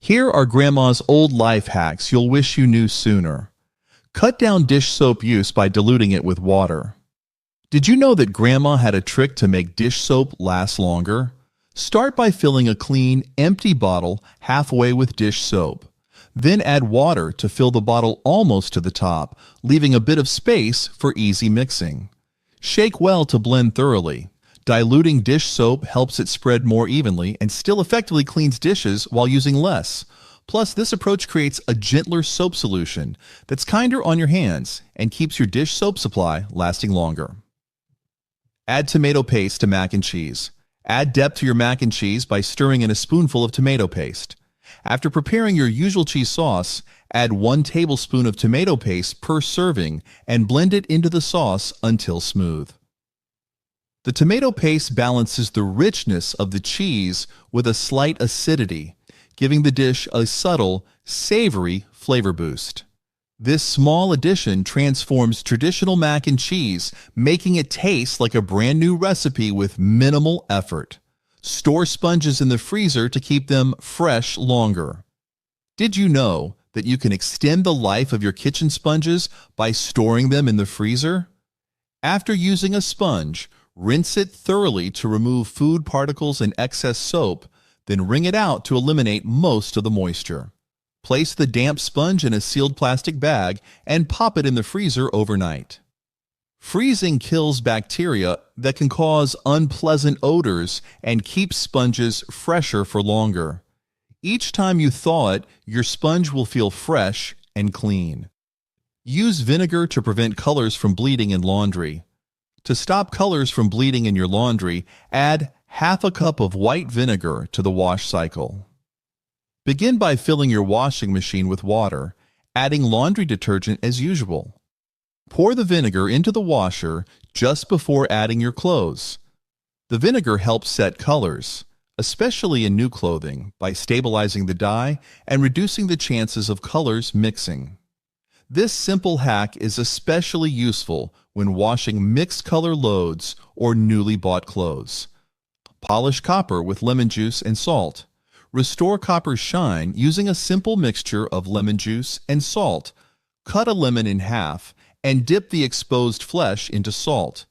Here are Grandma's old life hacks you'll wish you knew sooner. Cut down dish soap use by diluting it with water. Did you know that Grandma had a trick to make dish soap last longer? Start by filling a clean, empty bottle halfway with dish soap. Then add water to fill the bottle almost to the top, leaving a bit of space for easy mixing. Shake well to blend thoroughly. Diluting dish soap helps it spread more evenly and still effectively cleans dishes while using less. Plus, this approach creates a gentler soap solution that's kinder on your hands and keeps your dish soap supply lasting longer. Add tomato paste to mac and cheese. Add depth to your mac and cheese by stirring in a spoonful of tomato paste. After preparing your usual cheese sauce, add 1 tablespoon of tomato paste per serving and blend it into the sauce until smooth. The tomato paste balances the richness of the cheese with a slight acidity, giving the dish a subtle, savory flavor boost. This small addition transforms traditional mac and cheese, making it taste like a brand new recipe with minimal effort. Store sponges in the freezer to keep them fresh longer. Did you know that you can extend the life of your kitchen sponges by storing them in the freezer? After using a sponge, rinse it thoroughly to remove food particles and excess soap, then wring it out to eliminate most of the moisture. Place the damp sponge in a sealed plastic bag and pop it in the freezer overnight. Freezing kills bacteria that can cause unpleasant odors and keeps sponges fresher for longer. Each time you thaw it, your sponge will feel fresh and clean. Use vinegar to prevent colors from bleeding in laundry. To stop colors from bleeding in your laundry, add half a cup of white vinegar to the wash cycle. Begin by filling your washing machine with water, adding laundry detergent as usual. Pour the vinegar into the washer just before adding your clothes. The vinegar helps set colors, especially in new clothing, by stabilizing the dye and reducing the chances of colors mixing. This simple hack is especially useful when washing mixed color loads or newly bought clothes. Polish copper with lemon juice and salt. Restore copper's shine using a simple mixture of lemon juice and salt. Cut a lemon in half and dip the exposed flesh into salt.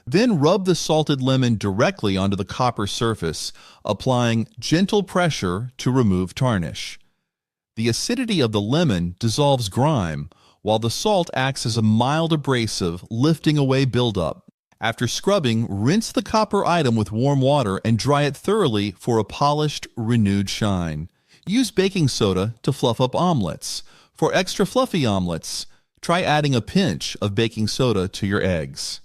Then rub the salted lemon directly onto the copper surface, applying gentle pressure to remove tarnish. The acidity of the lemon dissolves grime, while the salt acts as a mild abrasive, lifting away buildup. After scrubbing, rinse the copper item with warm water and dry it thoroughly for a polished, renewed shine. Use baking soda to fluff up omelets. For extra fluffy omelets, try adding a pinch of baking soda to your eggs.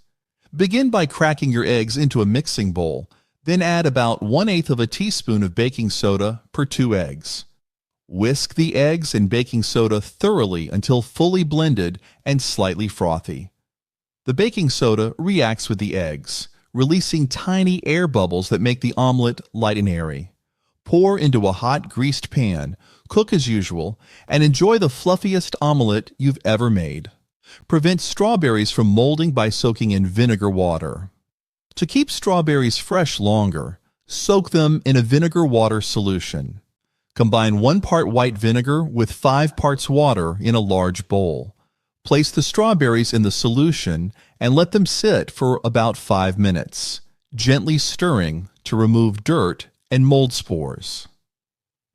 Begin by cracking your eggs into a mixing bowl, then add about 1/8 of a teaspoon of baking soda per 2 eggs. Whisk the eggs and baking soda thoroughly until fully blended and slightly frothy. The baking soda reacts with the eggs, releasing tiny air bubbles that make the omelet light and airy. Pour into a hot, greased pan, cook as usual, and enjoy the fluffiest omelet you've ever made. Prevent strawberries from molding by soaking in vinegar water. To keep strawberries fresh longer, soak them in a vinegar water solution. Combine 1 part white vinegar with 5 parts water in a large bowl. Place the strawberries in the solution and let them sit for about 5 minutes, gently stirring to remove dirt and mold spores.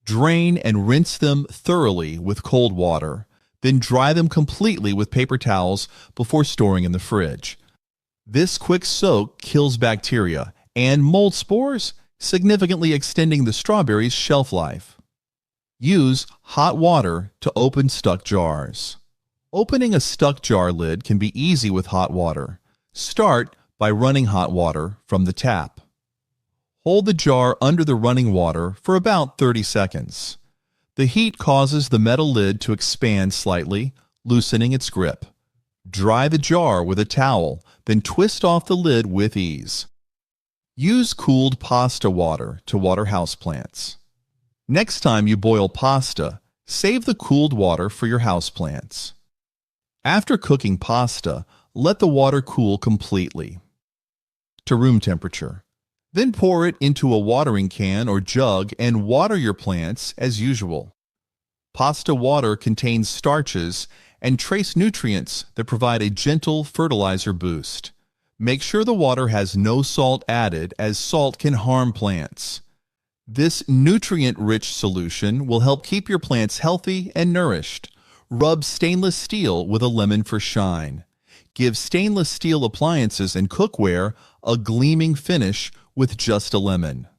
Drain and rinse them thoroughly with cold water, then dry them completely with paper towels before storing in the fridge. This quick soak kills bacteria and mold spores, significantly extending the strawberries' shelf life. Use hot water to open stuck jars. Opening a stuck jar lid can be easy with hot water. Start by running hot water from the tap. Hold the jar under the running water for about 30 seconds. The heat causes the metal lid to expand slightly, loosening its grip. Dry the jar with a towel, then twist off the lid with ease. Use cooled pasta water to water houseplants. Next time you boil pasta, save the cooled water for your houseplants. After cooking pasta, let the water cool completely to room temperature. Then pour it into a watering can or jug and water your plants as usual. Pasta water contains starches and trace nutrients that provide a gentle fertilizer boost. Make sure the water has no salt added, as salt can harm plants. This nutrient-rich solution will help keep your plants healthy and nourished. Rub stainless steel with a lemon for shine. Give stainless steel appliances and cookware a gleaming finish with just a lemon.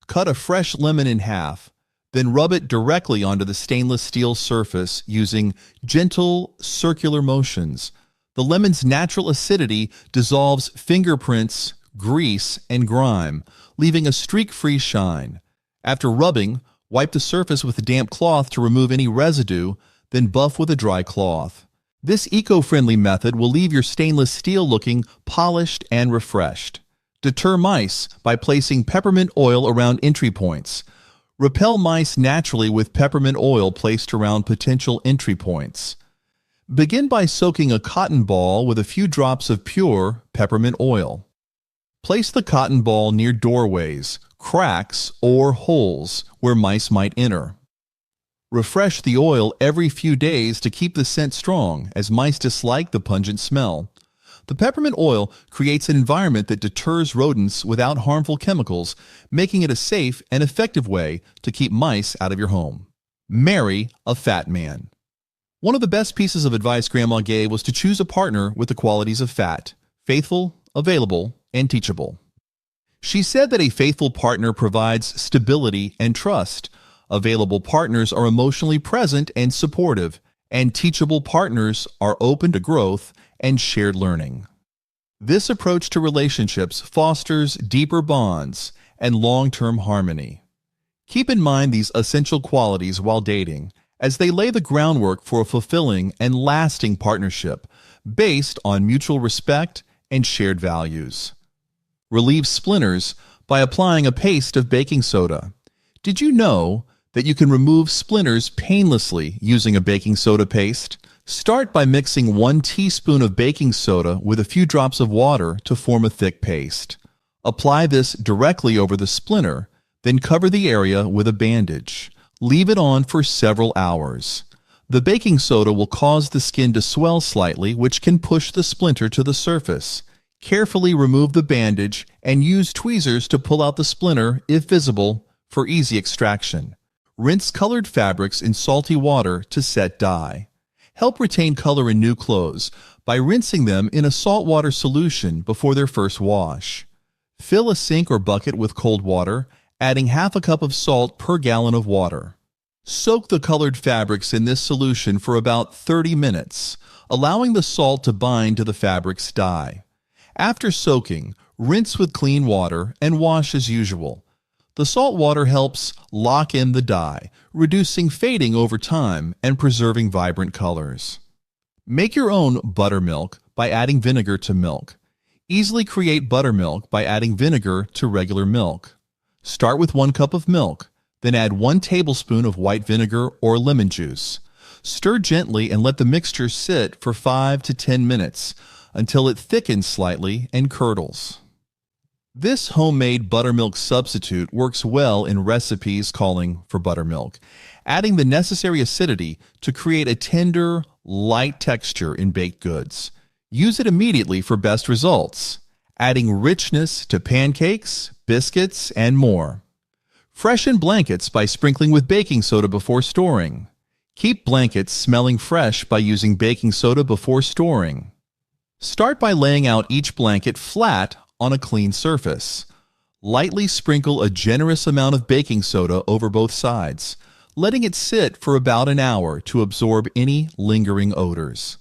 Cut a fresh lemon in half, then rub it directly onto the stainless steel surface using gentle circular motions. The lemon's natural acidity dissolves fingerprints, grease, and grime, leaving a streak-free shine. After rubbing, wipe the surface with a damp cloth to remove any residue, then buff with a dry cloth. This eco-friendly method will leave your stainless steel looking polished and refreshed. Deter mice by placing peppermint oil around entry points. Repel mice naturally with peppermint oil placed around potential entry points. Begin by soaking a cotton ball with a few drops of pure peppermint oil. Place the cotton ball near doorways, cracks, or holes where mice might enter. Refresh the oil every few days to keep the scent strong, as mice dislike the pungent smell. The peppermint oil creates an environment that deters rodents without harmful chemicals, making it a safe and effective way to keep mice out of your home. Marry a fat man. One of the best pieces of advice Grandma gave was to choose a partner with the qualities of fat: faithful, available, and teachable. She said that a faithful partner provides stability and trust. Available partners are emotionally present and supportive, and teachable partners are open to growth and shared learning. This approach to relationships fosters deeper bonds and long-term harmony. Keep in mind these essential qualities while dating, as they lay the groundwork for a fulfilling and lasting partnership based on mutual respect and shared values. Relieve splinters by applying a paste of baking soda. Did you know that you can remove splinters painlessly using a baking soda paste? Start by mixing 1 teaspoon of baking soda with a few drops of water to form a thick paste. Apply this directly over the splinter, then cover the area with a bandage. Leave it on for several hours. The baking soda will cause the skin to swell slightly, which can push the splinter to the surface. Carefully remove the bandage and use tweezers to pull out the splinter, if visible, for easy extraction. Rinse colored fabrics in salty water to set dye. Help retain color in new clothes by rinsing them in a saltwater solution before their first wash. Fill a sink or bucket with cold water, adding half a cup of salt per gallon of water. Soak the colored fabrics in this solution for about 30 minutes, allowing the salt to bind to the fabric's dye. After soaking, rinse with clean water and wash as usual. The salt water helps lock in the dye, reducing fading over time and preserving vibrant colors. Make your own buttermilk by adding vinegar to milk. Easily create buttermilk by adding vinegar to regular milk. Start with 1 cup of milk, then add 1 tablespoon of white vinegar or lemon juice. Stir gently and let the mixture sit for 5 to 10 minutes until it thickens slightly and curdles. This homemade buttermilk substitute works well in recipes calling for buttermilk, adding the necessary acidity to create a tender, light texture in baked goods. Use it immediately for best results, adding richness to pancakes, biscuits, and more. Freshen blankets by sprinkling with baking soda before storing. Keep blankets smelling fresh by using baking soda before storing. Start by laying out each blanket flat on a clean surface. Lightly sprinkle a generous amount of baking soda over both sides, letting it sit for about an hour to absorb any lingering odors.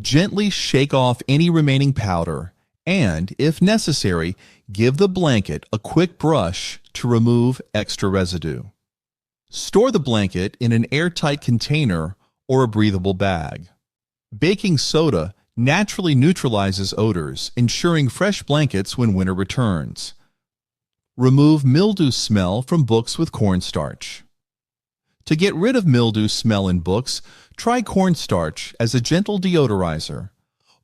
Gently shake off any remaining powder and, if necessary, give the blanket a quick brush to remove extra residue. Store the blanket in an airtight container or a breathable bag. Baking soda naturally neutralizes odors, ensuring fresh blankets when winter returns. Remove mildew smell from books with cornstarch. To get rid of mildew smell in books, try cornstarch as a gentle deodorizer.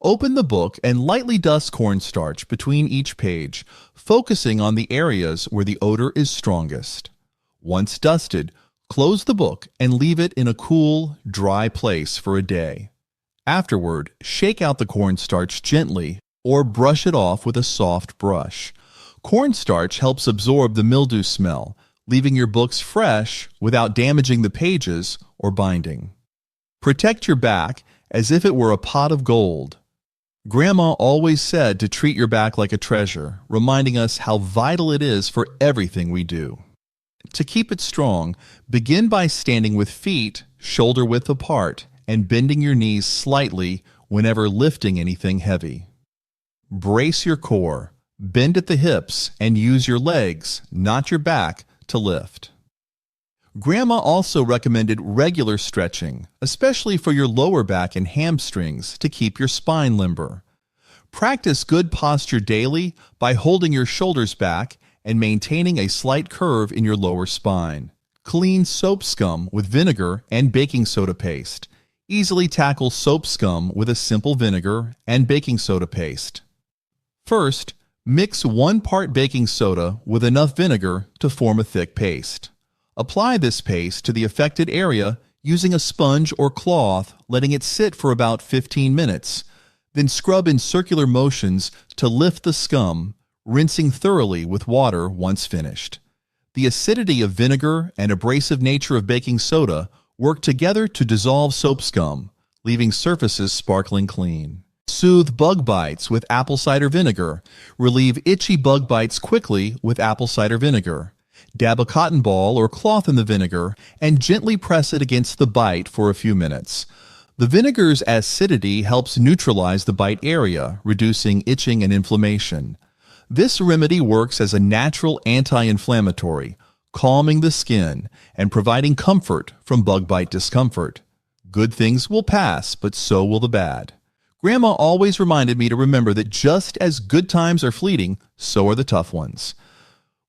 Open the book and lightly dust cornstarch between each page, focusing on the areas where the odor is strongest. Once dusted, Close the book and leave it in a cool, dry place for a day. Afterward, shake out the cornstarch gently or brush it off with a soft brush. Cornstarch helps absorb the mildew smell, leaving your books fresh without damaging the pages or binding. Protect your back as if it were a pot of gold. Grandma always said to treat your back like a treasure, reminding us how vital it is for everything we do. To keep it strong, begin by standing with feet shoulder width apart and bending your knees slightly whenever lifting anything heavy. Brace your core, bend at the hips, and use your legs, not your back, to lift. Grandma also recommended regular stretching, especially for your lower back and hamstrings, to keep your spine limber. Practice good posture daily by holding your shoulders back and maintaining a slight curve in your lower spine. Clean soap scum with vinegar and baking soda paste. Easily tackle soap scum with a simple vinegar and baking soda paste. First, mix 1 part baking soda with enough vinegar to form a thick paste. Apply this paste to the affected area using a sponge or cloth, letting it sit for about 15 minutes. Then scrub in circular motions to lift the scum, rinsing thoroughly with water once finished. The acidity of vinegar and abrasive nature of baking soda work together to dissolve soap scum, leaving surfaces sparkling clean. Soothe bug bites with apple cider vinegar. Relieve itchy bug bites quickly with apple cider vinegar. Dab a cotton ball or cloth in the vinegar and gently press it against the bite for a few minutes. The vinegar's acidity helps neutralize the bite area, reducing itching and inflammation. This remedy works as a natural anti-inflammatory, calming the skin and providing comfort from bug bite discomfort. Good things will pass, but so will the bad. Grandma always reminded me to remember that just as good times are fleeting, so are the tough ones.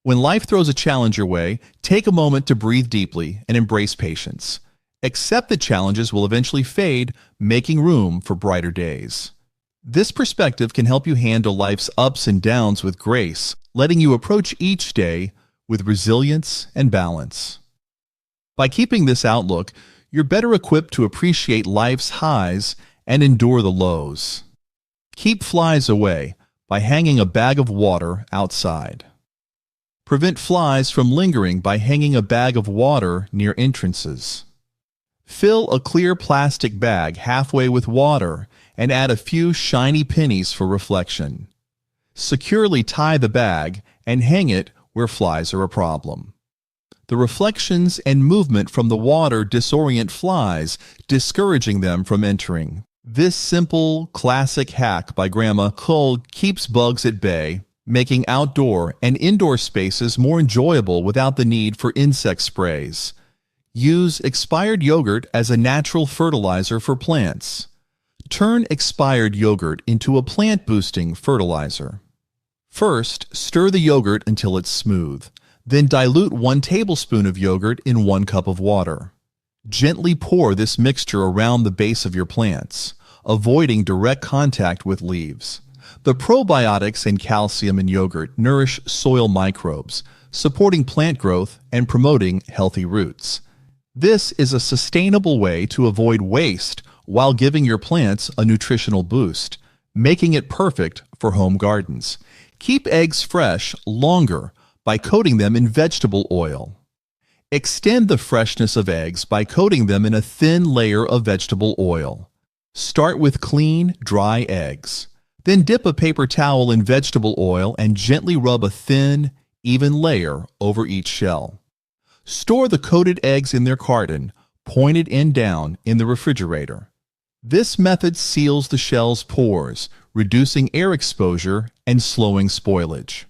When life throws a challenge your way, take a moment to breathe deeply and embrace patience. Accept that challenges will eventually fade, making room for brighter days. This perspective can help you handle life's ups and downs with grace, letting you approach each day with resilience and balance. By keeping this outlook, you're better equipped to appreciate life's highs and endure the lows. Keep flies away by hanging a bag of water outside. Prevent flies from lingering by hanging a bag of water near entrances. Fill a clear plastic bag halfway with water and add a few shiny pennies for reflection. Securely tie the bag and hang it where flies are a problem. The reflections and movement from the water disorient flies, discouraging them from entering. This simple, classic hack by Grandma Cole keeps bugs at bay, making outdoor and indoor spaces more enjoyable without the need for insect sprays. Use expired yogurt as a natural fertilizer for plants. Turn expired yogurt into a plant-boosting fertilizer. First, stir the yogurt until it's smooth. Then dilute 1 tablespoon of yogurt in 1 cup of water. Gently pour this mixture around the base of your plants, avoiding direct contact with leaves. The probiotics and calcium in yogurt nourish soil microbes, supporting plant growth and promoting healthy roots. This is a sustainable way to avoid waste while giving your plants a nutritional boost, making it perfect for home gardens. Keep eggs fresh longer by coating them in vegetable oil. Extend the freshness of eggs by coating them in a thin layer of vegetable oil. Start with clean, dry eggs. Then dip a paper towel in vegetable oil and gently rub a thin, even layer over each shell. Store the coated eggs in their carton, pointed end down, in the refrigerator. This method seals the shell's pores, reducing air exposure and slowing spoilage.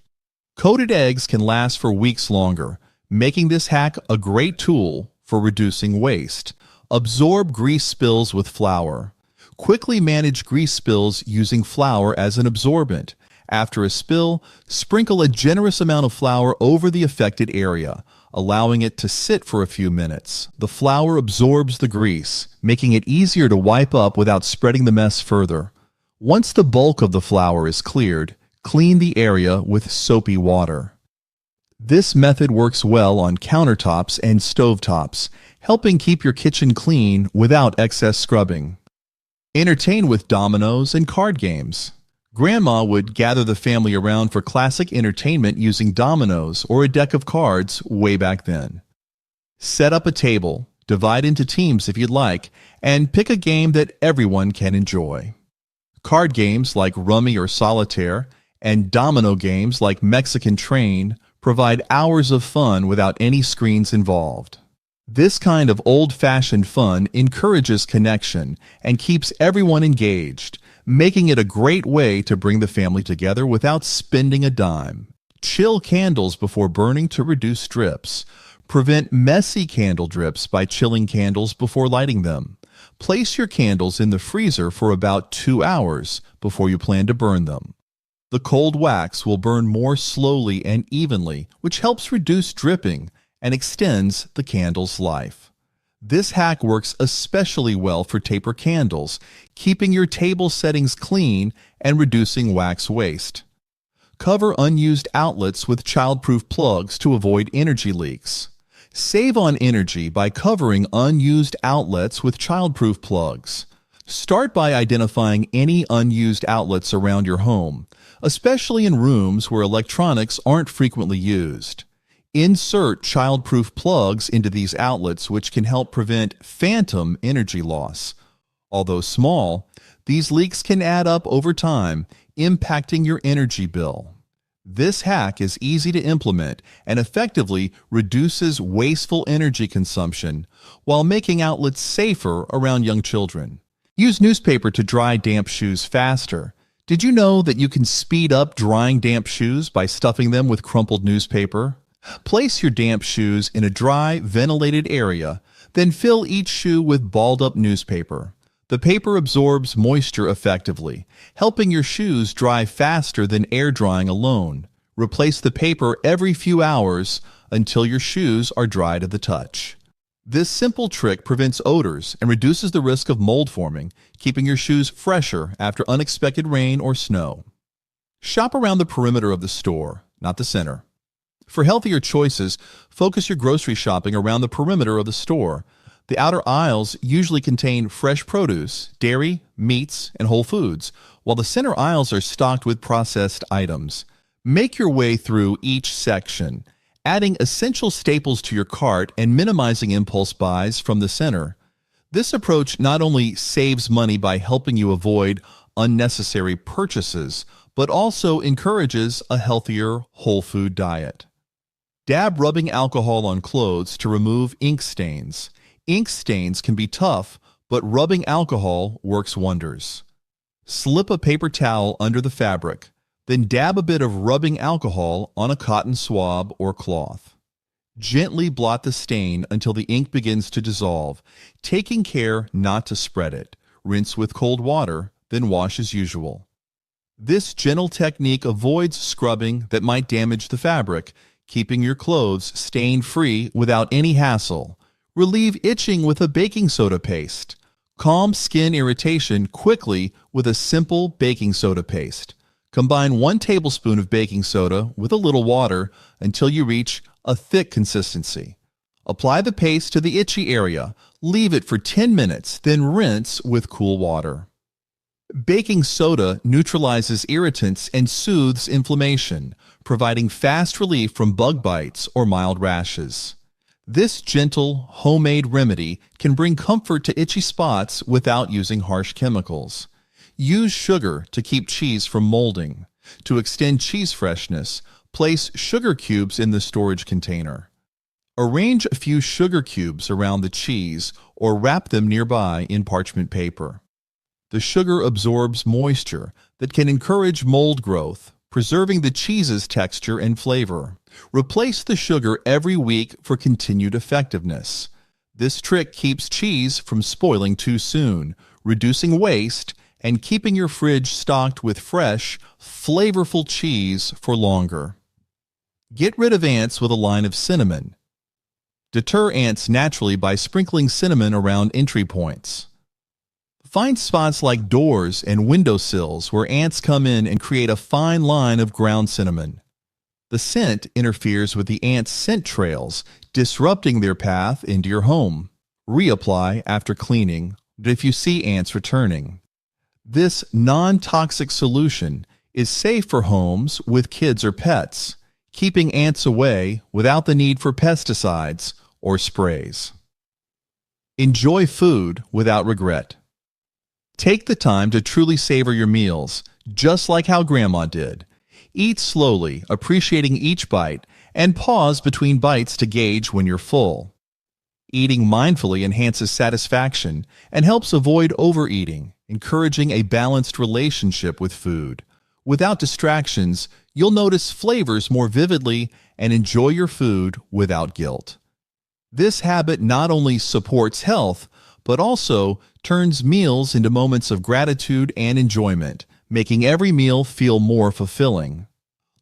Coated eggs can last for weeks longer, making this hack a great tool for reducing waste. Absorb grease spills with flour. Quickly manage grease spills using flour as an absorbent. After a spill, sprinkle a generous amount of flour over the affected area, allowing it to sit for a few minutes. The flour absorbs the grease, making it easier to wipe up without spreading the mess further. Once the bulk of the flour is cleared, clean the area with soapy water. This method works well on countertops and stovetops, helping keep your kitchen clean without excess scrubbing. Entertain with dominoes and card games. Grandma would gather the family around for classic entertainment using dominoes or a deck of cards way back then. Set up a table, divide into teams if you'd like, and pick a game that everyone can enjoy. Card games like Rummy or Solitaire and domino games like Mexican Train provide hours of fun without any screens involved. This kind of old-fashioned fun encourages connection and keeps everyone engaged, making it a great way to bring the family together without spending a dime. Chill candles before burning to reduce drips. Prevent messy candle drips by chilling candles before lighting them. Place your candles in the freezer for about 2 hours before you plan to burn them. The cold wax will burn more slowly and evenly, which helps reduce dripping and extends the candle's life. This hack works especially well for taper candles, keeping your table settings clean and reducing wax waste. Cover unused outlets with childproof plugs to avoid energy leaks. Save on energy by covering unused outlets with childproof plugs. Start by identifying any unused outlets around your home, especially in rooms where electronics aren't frequently used. Insert childproof plugs into these outlets, which can help prevent phantom energy loss. Although small, these leaks can add up over time, impacting your energy bill. This hack is easy to implement and effectively reduces wasteful energy consumption while making outlets safer around young children. Use newspaper to dry damp shoes faster. Did you know that you can speed up drying damp shoes by stuffing them with crumpled newspaper? Place your damp shoes in a dry, ventilated area, then fill each shoe with balled-up newspaper. The paper absorbs moisture effectively, helping your shoes dry faster than air drying alone. Replace the paper every few hours until your shoes are dry to the touch. This simple trick prevents odors and reduces the risk of mold forming, keeping your shoes fresher after unexpected rain or snow. Shop around the perimeter of the store, not the center. For healthier choices, focus your grocery shopping around the perimeter of the store. The outer aisles usually contain fresh produce, dairy, meats, and whole foods, while the center aisles are stocked with processed items. Make your way through each section, adding essential staples to your cart and minimizing impulse buys from the center. This approach not only saves money by helping you avoid unnecessary purchases, but also encourages a healthier whole food diet. Dab rubbing alcohol on clothes to remove ink stains. Ink stains can be tough, but rubbing alcohol works wonders. Slip a paper towel under the fabric, then dab a bit of rubbing alcohol on a cotton swab or cloth. Gently blot the stain until the ink begins to dissolve, taking care not to spread it. Rinse with cold water, then wash as usual. This gentle technique avoids scrubbing that might damage the fabric, keeping your clothes stain-free without any hassle. Relieve itching with a baking soda paste. Calm skin irritation quickly with a simple baking soda paste. Combine 1 tablespoon of baking soda with a little water until you reach a thick consistency. Apply the paste to the itchy area. Leave it for 10 minutes, then rinse with cool water. Baking soda neutralizes irritants and soothes inflammation, providing fast relief from bug bites or mild rashes. This gentle, homemade remedy can bring comfort to itchy spots without using harsh chemicals. Use sugar to keep cheese from molding. To extend cheese freshness, place sugar cubes in the storage container. Arrange a few sugar cubes around the cheese or wrap them nearby in parchment paper. The sugar absorbs moisture that can encourage mold growth, preserving the cheese's texture and flavor. Replace the sugar every week for continued effectiveness. This trick keeps cheese from spoiling too soon, reducing waste, and keeping your fridge stocked with fresh, flavorful cheese for longer. Get rid of ants with a line of cinnamon. Deter ants naturally by sprinkling cinnamon around entry points. Find spots like doors and windowsills where ants come in and create a fine line of ground cinnamon. The scent interferes with the ants' scent trails, disrupting their path into your home. Reapply after cleaning if you see ants returning. This non-toxic solution is safe for homes with kids or pets, keeping ants away without the need for pesticides or sprays. Enjoy food without regret. Take the time to truly savor your meals, just like how Grandma did. Eat slowly, appreciating each bite, and pause between bites to gauge when you're full. Eating mindfully enhances satisfaction and helps avoid overeating, encouraging a balanced relationship with food. Without distractions, you'll notice flavors more vividly and enjoy your food without guilt. This habit not only supports health, but also turns meals into moments of gratitude and enjoyment, making every meal feel more fulfilling.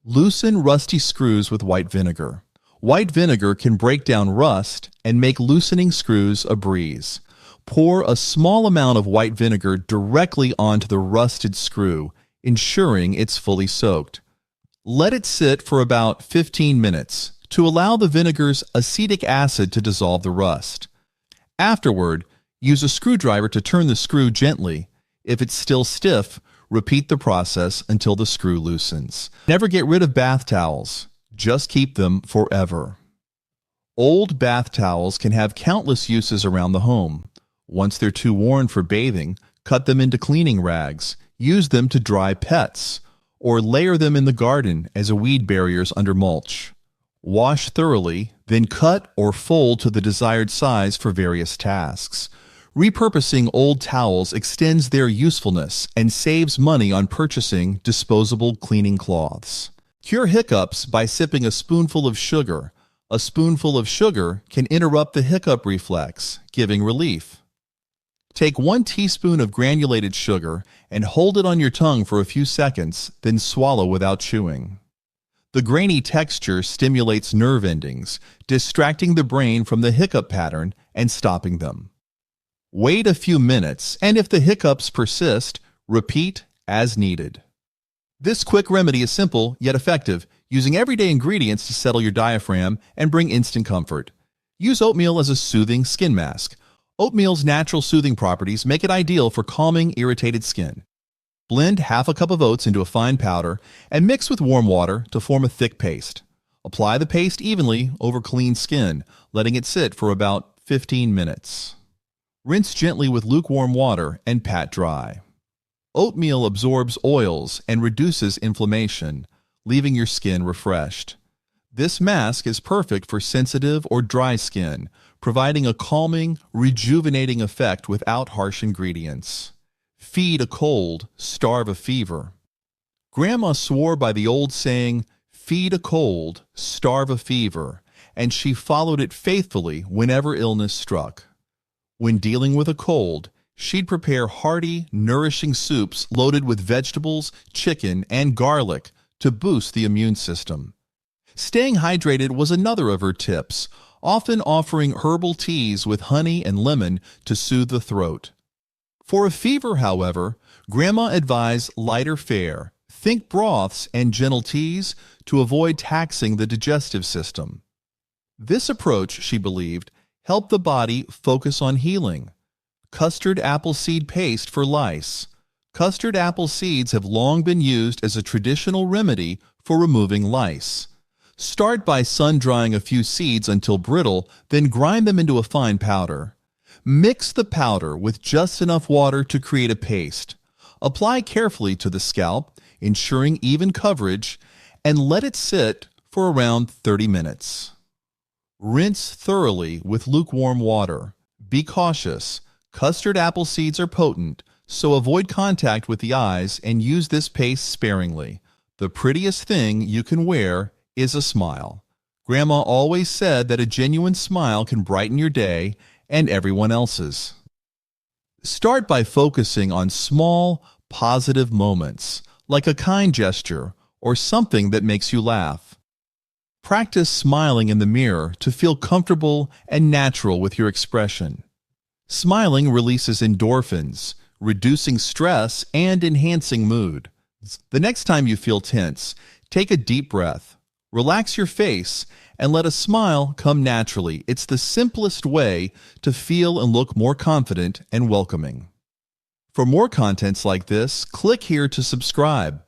Loosen rusty screws with white vinegar. White vinegar can break down rust and make loosening screws a breeze. Pour a small amount of white vinegar directly onto the rusted screw, ensuring it's fully soaked. Let it sit for about 15 minutes to allow the vinegar's acetic acid to dissolve the rust. Afterward, use a screwdriver to turn the screw gently. If it's still stiff, repeat the process until the screw loosens. Never get rid of bath towels. Just keep them forever. Old bath towels can have countless uses around the home. Once they're too worn for bathing, cut them into cleaning rags. Use them to dry pets, or layer them in the garden as a weed barriers under mulch. Wash thoroughly, then cut or fold to the desired size for various tasks. Repurposing old towels extends their usefulness and saves money on purchasing disposable cleaning cloths. Cure hiccups by sipping a spoonful of sugar. A spoonful of sugar can interrupt the hiccup reflex, giving relief. Take 1 teaspoon of granulated sugar and hold it on your tongue for a few seconds, then swallow without chewing. The grainy texture stimulates nerve endings, distracting the brain from the hiccup pattern and stopping them. Wait a few minutes, and if the hiccups persist, repeat as needed. This quick remedy is simple yet effective, using everyday ingredients to settle your diaphragm and bring instant comfort. Use oatmeal as a soothing skin mask. Oatmeal's natural soothing properties make it ideal for calming irritated skin. Blend half a cup of oats into a fine powder and mix with warm water to form a thick paste. Apply the paste evenly over clean skin, letting it sit for about 15 minutes. Rinse gently with lukewarm water and pat dry. Oatmeal absorbs oils and reduces inflammation, leaving your skin refreshed. This mask is perfect for sensitive or dry skin, providing a calming, rejuvenating effect without harsh ingredients. Feed a cold, starve a fever. Grandma swore by the old saying, "Feed a cold, starve a fever," and she followed it faithfully whenever illness struck. When dealing with a cold, she'd prepare hearty, nourishing soups loaded with vegetables, chicken, and garlic to boost the immune system. Staying hydrated was another of her tips, often offering herbal teas with honey and lemon to soothe the throat. For a fever, however, Grandma advised lighter fare, think broths and gentle teas to avoid taxing the digestive system. This approach, she believed, helped the body focus on healing. Custard apple seed paste for lice. Custard apple seeds have long been used as a traditional remedy for removing lice. Start by sun-drying a few seeds until brittle, then grind them into a fine powder. Mix the powder with just enough water to create a paste. Apply carefully to the scalp, ensuring even coverage, and let it sit for around 30 minutes. Rinse thoroughly with lukewarm water. Be cautious. Custard apple seeds are potent, so avoid contact with the eyes and use this paste sparingly. The prettiest thing you can wear is a smile. Grandma always said that a genuine smile can brighten your day and everyone else's. Start by focusing on small, positive moments, like a kind gesture or something that makes you laugh. Practice smiling in the mirror to feel comfortable and natural with your expression. Smiling releases endorphins, reducing stress and enhancing mood. The next time you feel tense, take a deep breath. Relax your face and let a smile come naturally. It's the simplest way to feel and look more confident and welcoming. For more contents like this, click here to subscribe.